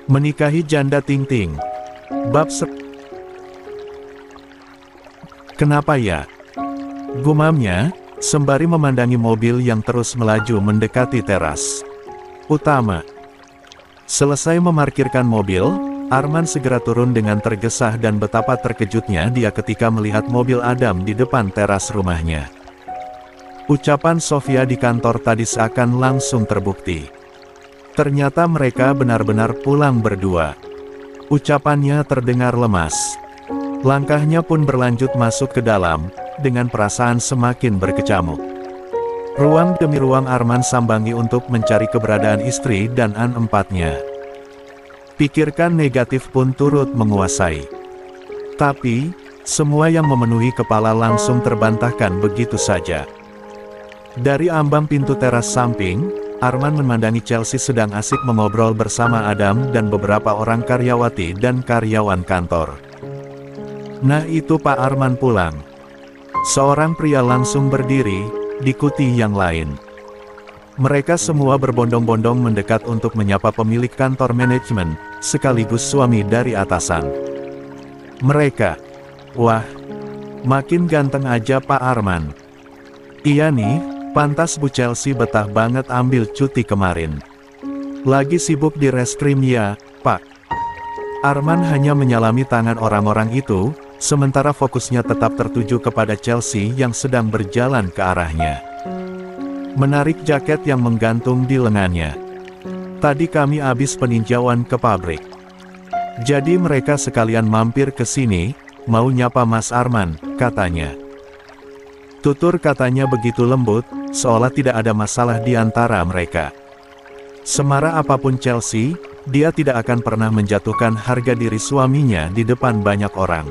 Menikahi janda Ting-Ting. Bab Kenapa ya? Gumamnya, sembari memandangi mobil yang terus melaju mendekati teras utama. Selesai memarkirkan mobil, Arman segera turun dengan tergesa dan betapa terkejutnya dia ketika melihat mobil Adam di depan teras rumahnya. Ucapan Sofia di kantor tadi seakan langsung terbukti. Ternyata mereka benar-benar pulang berdua. Ucapannya terdengar lemas. Langkahnya pun berlanjut masuk ke dalam, dengan perasaan semakin berkecamuk. Ruang demi ruang Arman sambangi untuk mencari keberadaan istri dan an-empatnya. Pikirkan negatif pun turut menguasai. Tapi, semua yang memenuhi kepala langsung terbantahkan begitu saja. Dari ambang pintu teras samping, Arman memandangi Chelsea sedang asik mengobrol bersama Adam dan beberapa orang karyawati dan karyawan kantor. Nah itu Pak Arman pulang. Seorang pria langsung berdiri, diikuti yang lain. Mereka semua berbondong-bondong mendekat untuk menyapa pemilik kantor manajemen, sekaligus suami dari atasan. Mereka, wah, makin ganteng aja Pak Arman. Iya nih, pantas Bu Chelsea betah banget ambil cuti kemarin. Lagi sibuk di reskrim ya, Pak. Arman hanya menyalami tangan orang-orang itu, sementara fokusnya tetap tertuju kepada Chelsea yang sedang berjalan ke arahnya. Menarik jaket yang menggantung di lengannya. Tadi kami habis peninjauan ke pabrik. Jadi mereka sekalian mampir ke sini, mau nyapa Mas Arman, katanya. Tutur katanya begitu lembut, seolah tidak ada masalah di antara mereka. Semarah apapun Chelsea, dia tidak akan pernah menjatuhkan harga diri suaminya di depan banyak orang.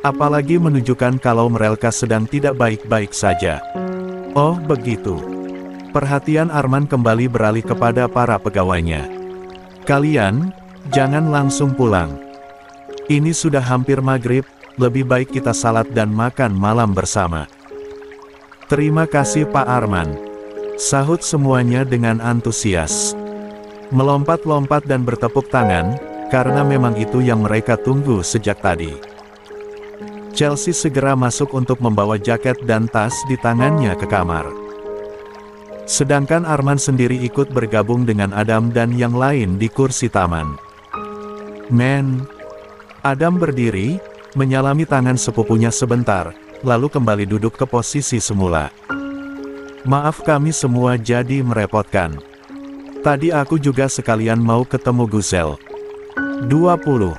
Apalagi menunjukkan kalau mereka sedang tidak baik-baik saja. Oh begitu. Perhatian Arman kembali beralih kepada para pegawainya. Kalian, jangan langsung pulang. Ini sudah hampir maghrib, lebih baik kita salat dan makan malam bersama. Terima kasih Pak Arman. Sahut semuanya dengan antusias. Melompat-lompat dan bertepuk tangan, karena memang itu yang mereka tunggu sejak tadi. Chelsea segera masuk untuk membawa jaket dan tas di tangannya ke kamar. Sedangkan Arman sendiri ikut bergabung dengan Adam dan yang lain di kursi taman. Men. Adam berdiri, menyalami tangan sepupunya sebentar, lalu kembali duduk ke posisi semula. Maaf kami semua jadi merepotkan. Tadi aku juga sekalian mau ketemu Guzel. 20.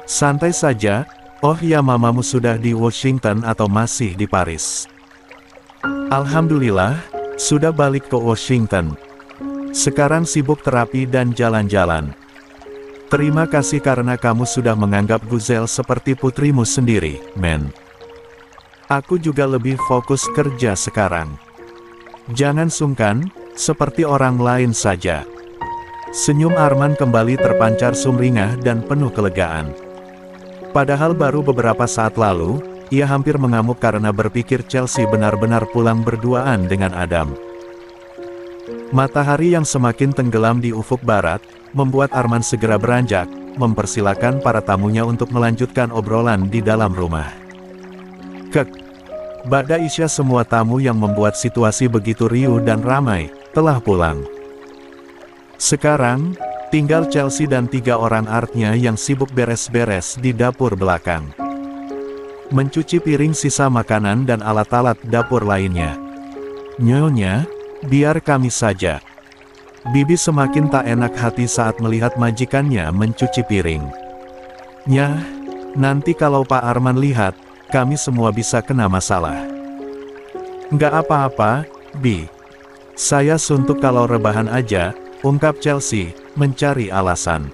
Santai saja. Oh ya, mamamu sudah di Washington atau masih di Paris? Alhamdulillah, sudah balik ke Washington. Sekarang sibuk terapi dan jalan-jalan. Terima kasih karena kamu sudah menganggap Guzel seperti putrimu sendiri, men. Aku juga lebih fokus kerja sekarang. Jangan sungkan, seperti orang lain saja. Senyum Arman kembali terpancar sumringah dan penuh kelegaan. Padahal baru beberapa saat lalu, ia hampir mengamuk karena berpikir Chelsea benar-benar pulang berduaan dengan Adam. Matahari yang semakin tenggelam di ufuk barat, membuat Arman segera beranjak, mempersilakan para tamunya untuk melanjutkan obrolan di dalam rumah. Ba'da Isya semua tamu yang membuat situasi begitu riuh dan ramai, telah pulang. Sekarang, tinggal Chelsea dan 3 orang artnya yang sibuk beres-beres di dapur belakang. Mencuci piring sisa makanan dan alat-alat dapur lainnya. Nyonya, biar kami saja. Bibi semakin tak enak hati saat melihat majikannya mencuci piring. Nyah, nanti kalau Pak Arman lihat, kami semua bisa kena masalah. Nggak apa-apa, Bi. Saya suntuk kalau rebahan aja, ungkap Chelsea, mencari alasan.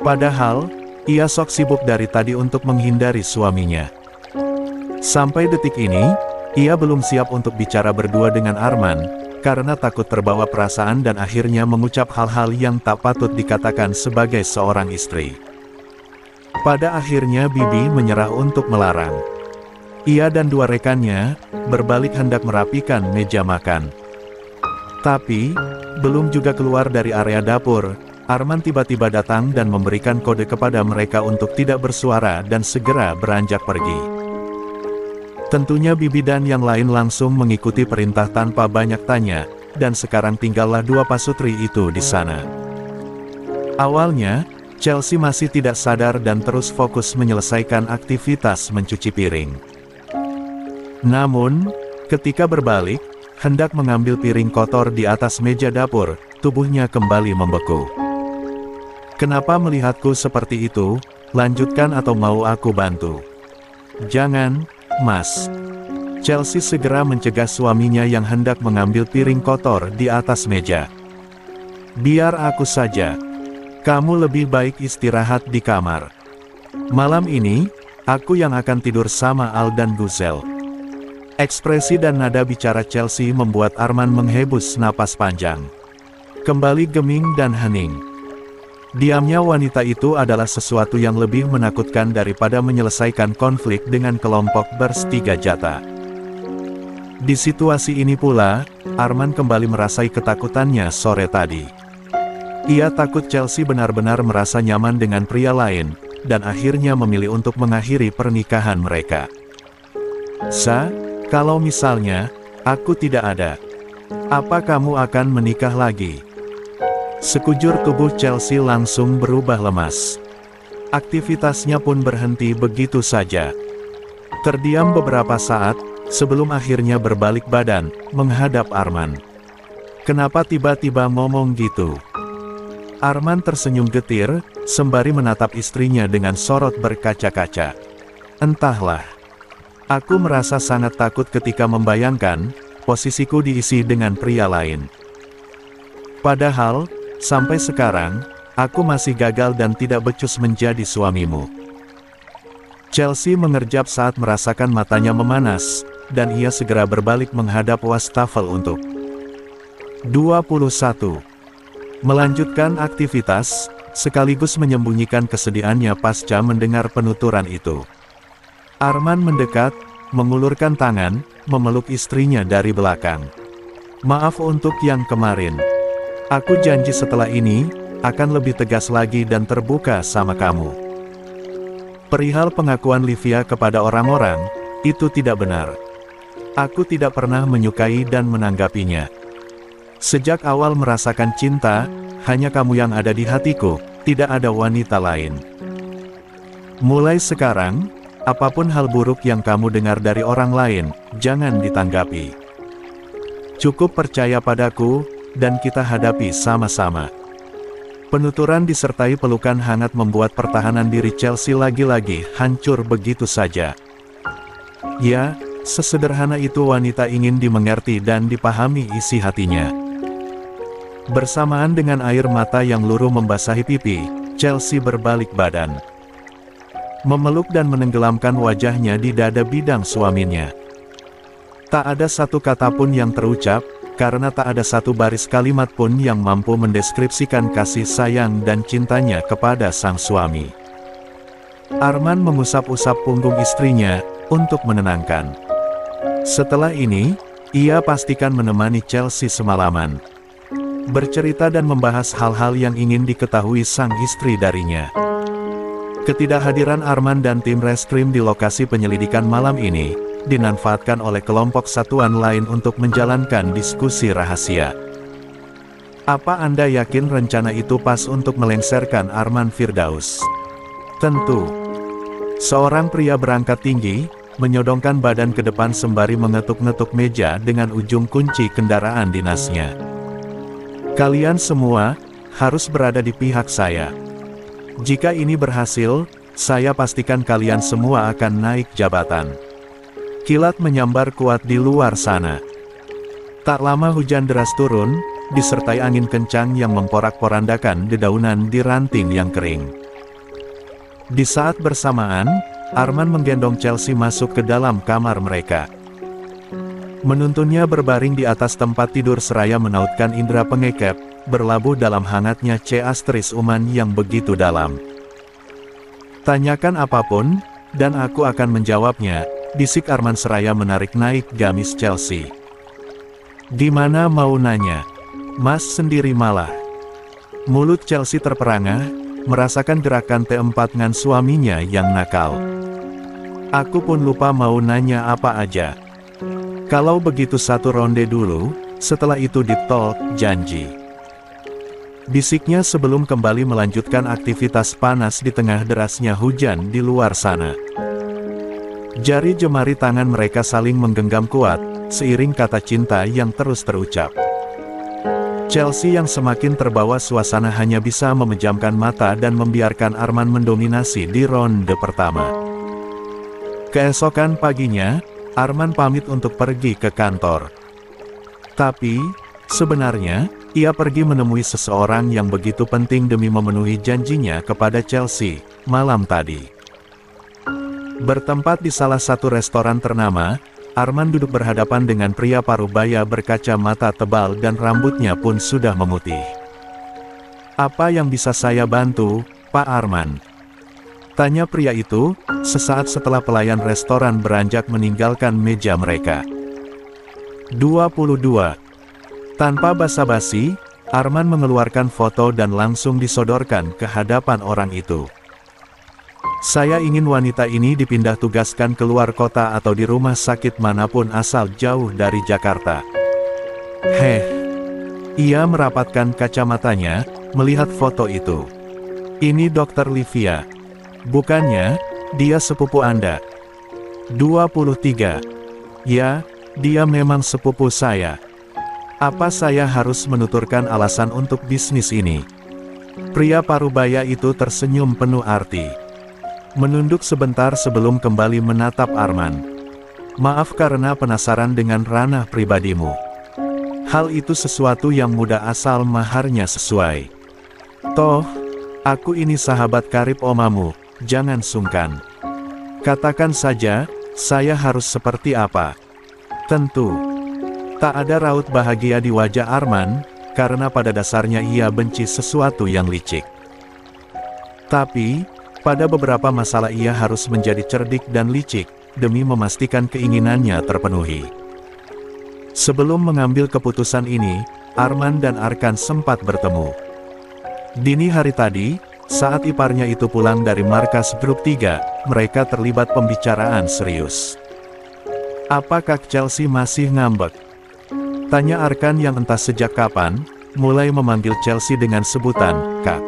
Padahal, ia sok sibuk dari tadi untuk menghindari suaminya. Sampai detik ini, ia belum siap untuk bicara berdua dengan Arman, karena takut terbawa perasaan dan akhirnya mengucap hal-hal yang tak patut dikatakan sebagai seorang istri. Pada akhirnya Bibi menyerah untuk melarang. Ia dan 2 rekannya, berbalik hendak merapikan meja makan. Tapi, belum juga keluar dari area dapur, Arman tiba-tiba datang dan memberikan kode kepada mereka untuk tidak bersuara dan segera beranjak pergi. Tentunya Bibi dan yang lain langsung mengikuti perintah tanpa banyak tanya, dan sekarang tinggallah dua pasutri itu di sana. Awalnya, Chelsea masih tidak sadar dan terus fokus menyelesaikan aktivitas mencuci piring. Namun, ketika berbalik, hendak mengambil piring kotor di atas meja dapur, tubuhnya kembali membeku. "Kenapa melihatku seperti itu? Lanjutkan atau mau aku bantu?" "Jangan, Mas." Chelsea segera mencegah suaminya yang hendak mengambil piring kotor di atas meja. "Biar aku saja. Kamu lebih baik istirahat di kamar. Malam ini, aku yang akan tidur sama Al dan Guzel." Ekspresi dan nada bicara Chelsea membuat Arman menghembus napas panjang. Kembali geming dan hening. Diamnya wanita itu adalah sesuatu yang lebih menakutkan daripada menyelesaikan konflik dengan kelompok bertiga jata. Di situasi ini pula, Arman kembali merasai ketakutannya sore tadi. Ia takut Chelsea benar-benar merasa nyaman dengan pria lain, dan akhirnya memilih untuk mengakhiri pernikahan mereka. Kalau misalnya, aku tidak ada, apa kamu akan menikah lagi?" Sekujur tubuh Chelsea langsung berubah lemas. Aktivitasnya pun berhenti begitu saja. Terdiam beberapa saat, sebelum akhirnya berbalik badan, menghadap Arman. "Kenapa tiba-tiba ngomong gitu?" Arman tersenyum getir, sembari menatap istrinya dengan sorot berkaca-kaca. "Entahlah. Aku merasa sangat takut ketika membayangkan, posisiku diisi dengan pria lain. Padahal, sampai sekarang, aku masih gagal dan tidak becus menjadi suamimu." Chelsea mengerjap saat merasakan matanya memanas, dan ia segera berbalik menghadap wastafel untuk 21. Melanjutkan aktivitas, sekaligus menyembunyikan kesedihannya pasca mendengar penuturan itu. Arman mendekat, mengulurkan tangan, memeluk istrinya dari belakang. "Maaf untuk yang kemarin. Aku janji setelah ini, akan lebih tegas lagi dan terbuka sama kamu." Perihal pengakuan Livia kepada orang-orang, itu tidak benar. Aku tidak pernah menyukai dan menanggapinya. Sejak awal merasakan cinta, hanya kamu yang ada di hatiku, tidak ada wanita lain. Mulai sekarang, apapun hal buruk yang kamu dengar dari orang lain, jangan ditanggapi. Cukup percaya padaku, dan kita hadapi sama-sama. Penuturan disertai pelukan hangat membuat pertahanan diri Chelsea lagi-lagi hancur begitu saja. Ya, sesederhana itu wanita ingin dimengerti dan dipahami isi hatinya. Bersamaan dengan air mata yang luruh membasahi pipi, Chelsea berbalik badan. Memeluk dan menenggelamkan wajahnya di dada bidang suaminya. Tak ada satu kata pun yang terucap, karena tak ada satu baris kalimat pun yang mampu mendeskripsikan kasih sayang dan cintanya kepada sang suami. Arman mengusap-usap punggung istrinya, untuk menenangkan. Setelah ini, ia pastikan menemani Chelsea semalaman. Bercerita dan membahas hal-hal yang ingin diketahui sang istri darinya. Ketidakhadiran Arman dan tim reskrim di lokasi penyelidikan malam ini, dimanfaatkan oleh kelompok satuan lain untuk menjalankan diskusi rahasia. Apa Anda yakin rencana itu pas untuk melengsarkan Arman Firdaus? Tentu. Seorang pria berangkat tinggi, menyodongkan badan ke depan sembari mengetuk-ngetuk meja dengan ujung kunci kendaraan dinasnya. Kalian semua, harus berada di pihak saya. Jika ini berhasil, saya pastikan kalian semua akan naik jabatan. Kilat menyambar kuat di luar sana. Tak lama hujan deras turun, disertai angin kencang yang memporak-porandakan dedaunan di ranting yang kering. Di saat bersamaan, Arman menggendong Chelsea masuk ke dalam kamar mereka. Menuntunnya berbaring di atas tempat tidur seraya menautkan indera pengekep, berlabuh dalam hangatnya Astris Uman yang begitu dalam. "Tanyakan apapun, dan aku akan menjawabnya," bisik Arman seraya menarik naik gamis Chelsea. "Di mana mau nanya? Mas sendiri malah." Mulut Chelsea terperangah, merasakan gerakan T4 ngan suaminya yang nakal. Aku pun lupa mau nanya apa aja. Kalau begitu satu ronde dulu, setelah itu deep talk, janji. Bisiknya sebelum kembali melanjutkan aktivitas panas di tengah derasnya hujan di luar sana. Jari jemari tangan mereka saling menggenggam kuat, seiring kata cinta yang terus terucap. Chelsea yang semakin terbawa suasana hanya bisa memejamkan mata dan membiarkan Arman mendominasi di ronde pertama. Keesokan paginya, Arman pamit untuk pergi ke kantor. Tapi, sebenarnya, ia pergi menemui seseorang yang begitu penting demi memenuhi janjinya kepada Chelsea, malam tadi. Bertempat di salah satu restoran ternama, Arman duduk berhadapan dengan pria parubaya berkacamata tebal dan rambutnya pun sudah memutih. "Apa yang bisa saya bantu, Pak Arman?" tanya pria itu, sesaat setelah pelayan restoran beranjak meninggalkan meja mereka. 22. Tanpa basa-basi, Arman mengeluarkan foto dan langsung disodorkan ke hadapan orang itu. "Saya ingin wanita ini dipindah tugaskan keluar kota atau di rumah sakit manapun asal jauh dari Jakarta." Ia merapatkan kacamatanya, melihat foto itu. "Ini Dr. Livia. Bukannya, dia sepupu Anda?" 23. "Ya, dia memang sepupu saya. Apa saya harus menuturkan alasan untuk bisnis ini?" Pria parubaya itu tersenyum penuh arti. Menunduk sebentar sebelum kembali menatap Arman. "Maaf karena penasaran dengan ranah pribadimu. Hal itu sesuatu yang mudah asal maharnya sesuai. Toh, aku ini sahabat karib omamu. Jangan sungkan. Katakan saja, saya harus seperti apa?" Tentu. Tak ada raut bahagia di wajah Arman, karena pada dasarnya ia benci sesuatu yang licik. Tapi, pada beberapa masalah ia harus menjadi cerdik dan licik, demi memastikan keinginannya terpenuhi. Sebelum mengambil keputusan ini, Arman dan Arkan sempat bertemu. Dini hari tadi, saat iparnya itu pulang dari markas grup 3, mereka terlibat pembicaraan serius. "Apa Kak Chelsea masih ngambek?" tanya Arkan yang entah sejak kapan, mulai memanggil Chelsea dengan sebutan, Kak.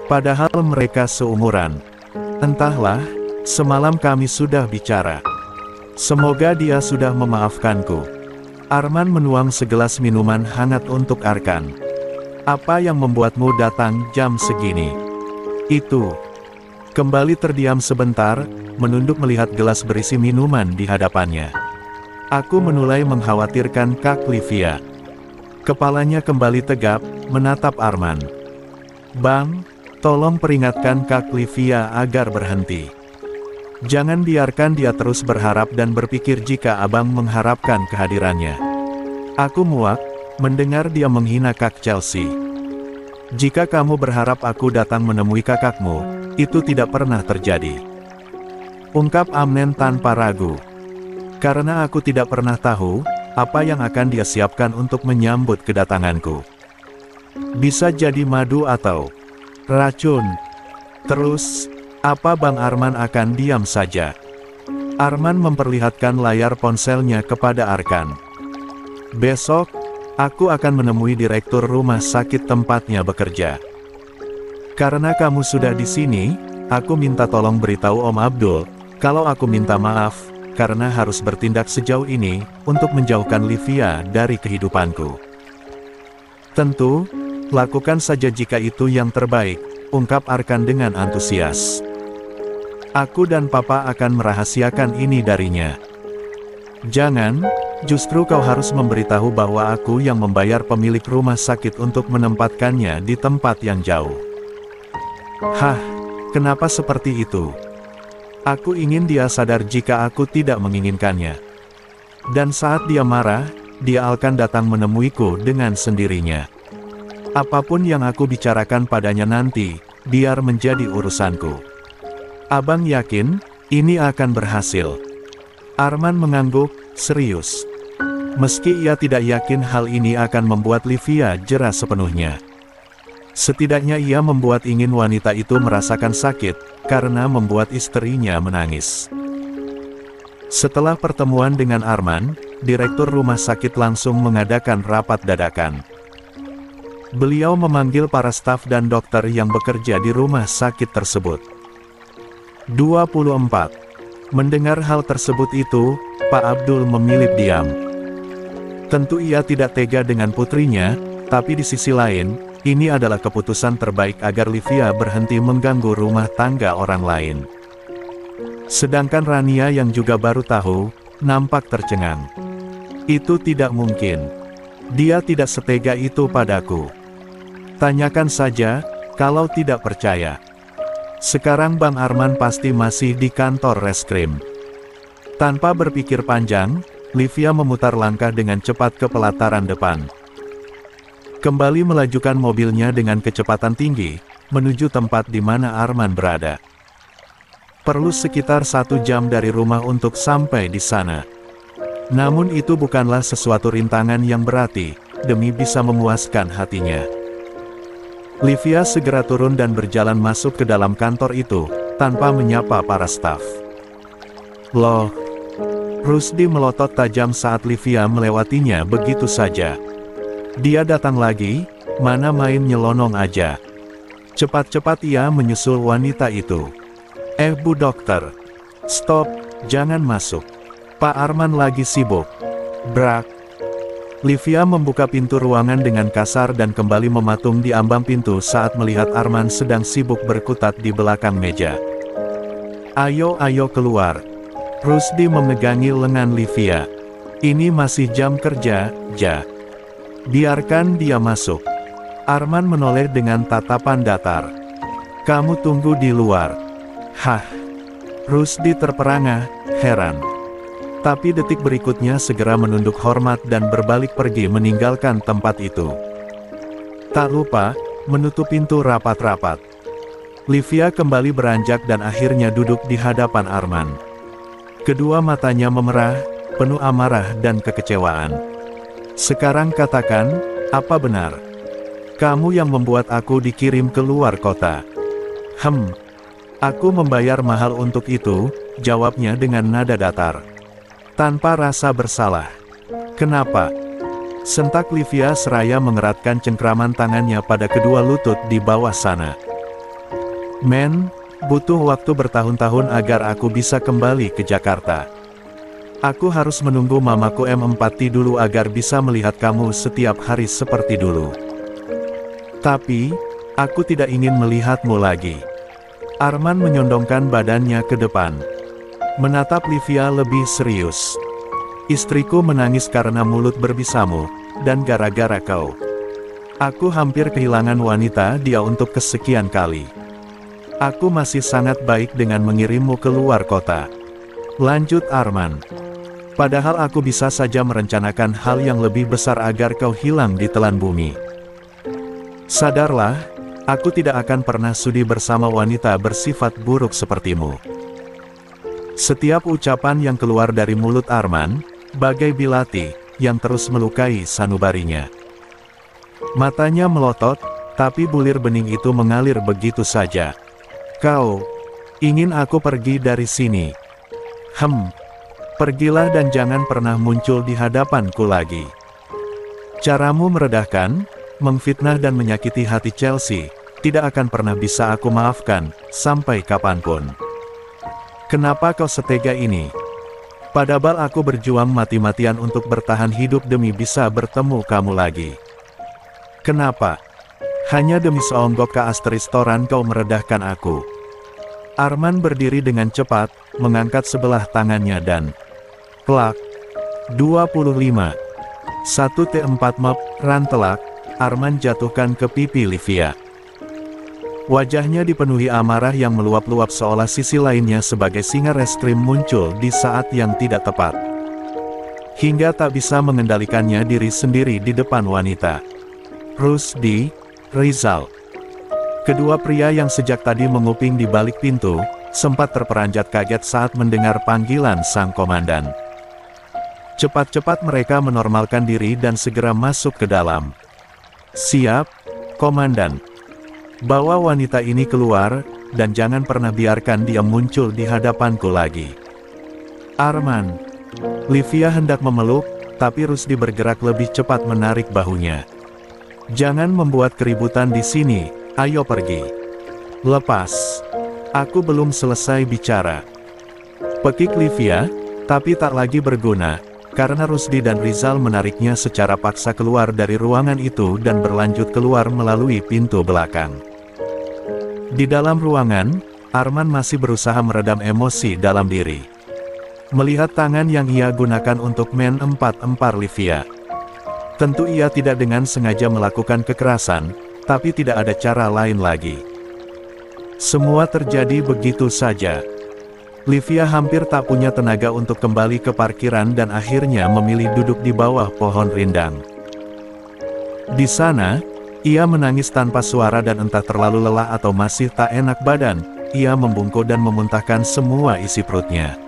Padahal mereka seumuran. "Entahlah, semalam kami sudah bicara. Semoga dia sudah memaafkanku." Arman menuang segelas minuman hangat untuk Arkan. "Apa yang membuatmu datang jam segini?" "Itu." Kembali terdiam sebentar, menunduk melihat gelas berisi minuman di hadapannya. "Aku mulai mengkhawatirkan Kak Livia." Kepalanya kembali tegap, menatap Arman. "Bang, tolong peringatkan Kak Livia agar berhenti. Jangan biarkan dia terus berharap dan berpikir jika abang mengharapkan kehadirannya. Aku muak mendengar dia menghina Kak Chelsea. Jika kamu berharap aku datang menemui kakakmu, itu tidak pernah terjadi." Ungkap Amnen tanpa ragu. "Karena aku tidak pernah tahu, apa yang akan dia siapkan untuk menyambut kedatanganku. Bisa jadi madu atau racun. Terus, apa Bang Arman akan diam saja?" Arman memperlihatkan layar ponselnya kepada Arkan. "Besok, aku akan menemui direktur rumah sakit tempatnya bekerja. Karena kamu sudah di sini, aku minta tolong beritahu Om Abdul, kalau aku minta maaf, karena harus bertindak sejauh ini, untuk menjauhkan Livia dari kehidupanku." "Tentu, lakukan saja jika itu yang terbaik," ungkap Arkan dengan antusias. "Aku dan Papa akan merahasiakan ini darinya." "Jangan, justru kau harus memberitahu bahwa aku yang membayar pemilik rumah sakit untuk menempatkannya di tempat yang jauh." "Hah, kenapa seperti itu?" "Aku ingin dia sadar jika aku tidak menginginkannya. Dan saat dia marah, dia akan datang menemuiku dengan sendirinya. Apapun yang aku bicarakan padanya nanti, biar menjadi urusanku. Abang yakin, ini akan berhasil?" Arman mengangguk, serius. Meski ia tidak yakin hal ini akan membuat Livia jera sepenuhnya. Setidaknya ia membuat ingin wanita itu merasakan sakit, karena membuat istrinya menangis. Setelah pertemuan dengan Arman, direktur rumah sakit langsung mengadakan rapat dadakan. Beliau memanggil para staf dan dokter yang bekerja di rumah sakit tersebut. 24. Mendengar hal tersebut itu, Pak Abdul memilih diam. Tentu ia tidak tega dengan putrinya, tapi di sisi lain, ini adalah keputusan terbaik agar Livia berhenti mengganggu rumah tangga orang lain. Sedangkan Rania yang juga baru tahu, nampak tercengang. Itu tidak mungkin. Dia tidak setega itu padaku. Tanyakan saja, kalau tidak percaya. Sekarang Bang Arman pasti masih di kantor reskrim. Tanpa berpikir panjang, Livia memutar langkah dengan cepat ke pelataran depan. Kembali melajukan mobilnya dengan kecepatan tinggi, menuju tempat di mana Arman berada. Perlu sekitar 1 jam dari rumah untuk sampai di sana. Namun itu bukanlah sesuatu rintangan yang berarti, demi bisa memuaskan hatinya. Livia segera turun dan berjalan masuk ke dalam kantor itu, tanpa menyapa para staf. Loh, Rusdi melotot tajam saat Livia melewatinya begitu saja. Dia datang lagi, mana main nyelonong aja. Cepat-cepat ia menyusul wanita itu. Bu dokter. Stop, jangan masuk. Pak Arman lagi sibuk. Brak. Livia membuka pintu ruangan dengan kasar dan kembali mematung di ambang pintu saat melihat Arman sedang sibuk berkutat di belakang meja. Ayo keluar. Rusdi memegangi lengan Livia. Ini masih jam kerja, Ja. Biarkan dia masuk. Arman menoleh dengan tatapan datar. Kamu tunggu di luar. Hah. Rusdi terperangah, heran. Tapi detik berikutnya segera menunduk hormat dan berbalik pergi meninggalkan tempat itu. Tak lupa, menutup pintu rapat-rapat. Livia kembali beranjak dan akhirnya duduk di hadapan Arman. Kedua matanya memerah, penuh amarah dan kekecewaan. Sekarang katakan, apa benar? Kamu yang membuat aku dikirim ke luar kota. Aku membayar mahal untuk itu, jawabnya dengan nada datar. Tanpa rasa bersalah. Kenapa? Sentak Livia seraya mengeratkan cengkraman tangannya pada kedua lutut di bawah sana. Men, butuh waktu bertahun-tahun agar aku bisa kembali ke Jakarta. Aku harus menunggu mamaku M4 dulu agar bisa melihat kamu setiap hari seperti dulu. Tapi, aku tidak ingin melihatmu lagi. Arman menyondongkan badannya ke depan. Menatap Livia lebih serius. Istriku menangis karena mulut berbisamu, dan gara-gara kau. Aku hampir kehilangan wanita dia untuk kesekian kali. Aku masih sangat baik dengan mengirimmu ke luar kota. Lanjut Arman. Padahal aku bisa saja merencanakan hal yang lebih besar agar kau hilang di telan bumi. Sadarlah, aku tidak akan pernah sudi bersama wanita bersifat buruk sepertimu. Setiap ucapan yang keluar dari mulut Arman, bagai bilati, yang terus melukai sanubarinya. Matanya melotot, tapi bulir bening itu mengalir begitu saja. Kau ingin aku pergi dari sini? Pergilah dan jangan pernah muncul di hadapanku lagi. Caramu meredahkan, memfitnah dan menyakiti hati Chelsea, tidak akan pernah bisa aku maafkan, sampai kapanpun. Kenapa kau setega ini? Padahal aku berjuang mati-matian untuk bertahan hidup demi bisa bertemu kamu lagi. Kenapa? Hanya demi seonggok restoran kau meredahkan aku. Arman berdiri dengan cepat, mengangkat sebelah tangannya dan plak. 25. 1T4 map, rantelak, Arman jatuhkan ke pipi Livia. Wajahnya dipenuhi amarah yang meluap-luap seolah sisi lainnya sebagai singa reskrim muncul di saat yang tidak tepat. Hingga tak bisa mengendalikannya diri sendiri di depan wanita. Rusdi, Rizal. Kedua pria yang sejak tadi menguping di balik pintu, sempat terperanjat kaget saat mendengar panggilan sang komandan. Cepat-cepat mereka menormalkan diri dan segera masuk ke dalam. Siap, komandan. Bawa wanita ini keluar, dan jangan pernah biarkan dia muncul di hadapanku lagi. Arman. Livia hendak memeluk, tapi Rusdi bergerak lebih cepat menarik bahunya. Jangan membuat keributan di sini, ayo pergi. Lepas. Aku belum selesai bicara. Pekik Livia, tapi tak lagi berguna, karena Rusdi dan Rizal menariknya secara paksa keluar dari ruangan itu dan berlanjut keluar melalui pintu belakang. Di dalam ruangan, Arman masih berusaha meredam emosi dalam diri. Melihat tangan yang ia gunakan untuk men-empar Livia. Tentu ia tidak dengan sengaja melakukan kekerasan, tapi tidak ada cara lain lagi. Semua terjadi begitu saja. Livia hampir tak punya tenaga untuk kembali ke parkiran dan akhirnya memilih duduk di bawah pohon rindang. Di sana, ia menangis tanpa suara dan entah terlalu lelah atau masih tak enak badan, ia membungkuk dan memuntahkan semua isi perutnya.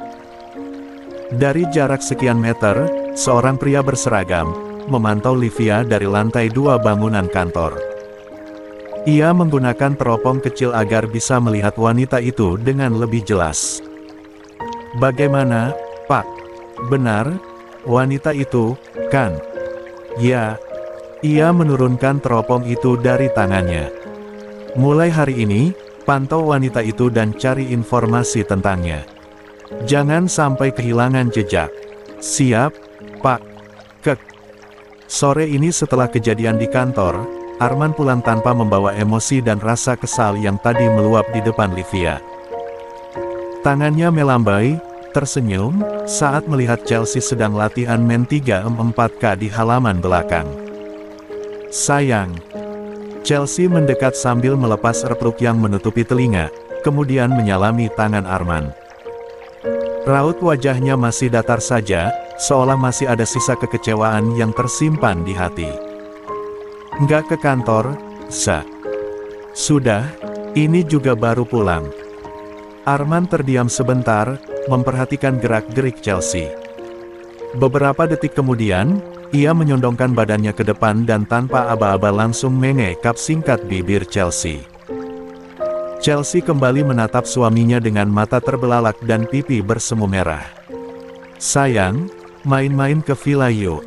Dari jarak sekian meter, seorang pria berseragam memantau Livia dari lantai 2 bangunan kantor. Ia menggunakan teropong kecil agar bisa melihat wanita itu dengan lebih jelas. Bagaimana, Pak? Benar, wanita itu, kan? Ya. Ia menurunkan teropong itu dari tangannya. Mulai hari ini, pantau wanita itu dan cari informasi tentangnya. Jangan sampai kehilangan jejak. Siap, Pak. Kek. Sore ini setelah kejadian di kantor, Arman pulang tanpa membawa emosi dan rasa kesal yang tadi meluap di depan Livia. Tangannya melambai, tersenyum, saat melihat Chelsea sedang latihan main 3-4K di halaman belakang. Sayang. Chelsea mendekat sambil melepas earplug yang menutupi telinga, kemudian menyalami tangan Arman. Raut wajahnya masih datar saja, seolah masih ada sisa kekecewaan yang tersimpan di hati. Nggak ke kantor, Sa? Sudah, ini juga baru pulang. Arman terdiam sebentar, memperhatikan gerak-gerik Chelsea. Beberapa detik kemudian, ia menyondongkan badannya ke depan dan tanpa aba-aba langsung mengekap singkat bibir Chelsea. Chelsea kembali menatap suaminya dengan mata terbelalak dan pipi bersemu merah. Sayang, main-main ke villa yuk.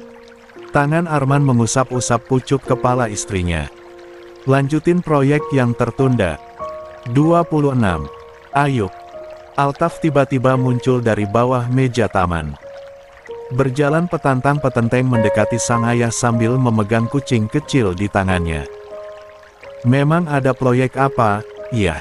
Tangan Arman mengusap-usap pucuk kepala istrinya. Lanjutin proyek yang tertunda. 26. Ayub. Altaf tiba-tiba muncul dari bawah meja taman. Berjalan petantang-petenteng mendekati sang ayah sambil memegang kucing kecil di tangannya. Memang ada proyek apa, ya?